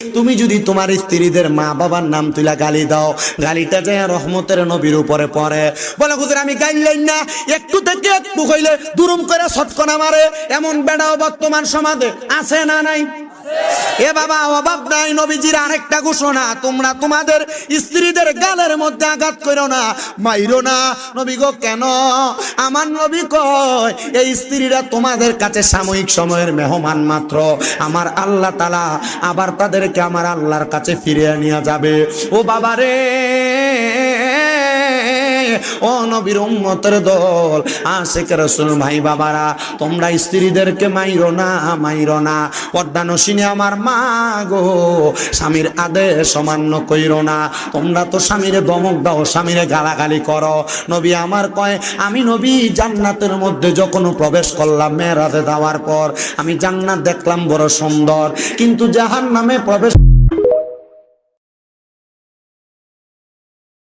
তুমি যদি তোমার স্ত্রীদের মা বাবার নাম তুলা গালি দাও, গালিটা যায় রহমতের নবীর উপরে পড়ে। বলে হুজুর আমি গাইলাম না, একটু থেকে একটু হইলে দুরুম করে ছটকনা মারে, এমন বেড়াও বর্তমান সমাজে আছে না নাই? এ বাবা অভাব নাই। নবীজির আরেকটা ঘোষণা, তোমরা তোমাদের স্ত্রীদের গালের মধ্যে আঘাত করো না, মাইরো না। নবী গো কেন? আমার নবী কয় এই স্ত্রীরা তোমাদের কাছে সাময়িক সময়ের মেহমান মাত্র, আমার আল্লাহ তাআলা আবার তাদেরকে আমার আল্লাহর কাছে ফিরিয়ে নিয়ে যাবে। ও বাবা রে, ও নবীর উম্মতের দল, আশিক রাসূল ভাই বাবারা, তোমরা স্ত্রীদেরকে মাইরো না, মাইরো না। পর্দানসিনী আমার মা গো, স্বামীর আদেশ অমান্য কইরো না। তোমরা তো স্বামীরে ধমক দাও, স্বামীরে গালাগালি করো। নবী আমার কয় আমি নবী জান্নাতের মধ্যে যখন প্রবেশ করলাম মেরাজে যাওয়ার পর, আমি জান্নাত দেখলাম বড় সুন্দর, কিন্তু জাহান্নামে প্রবেশ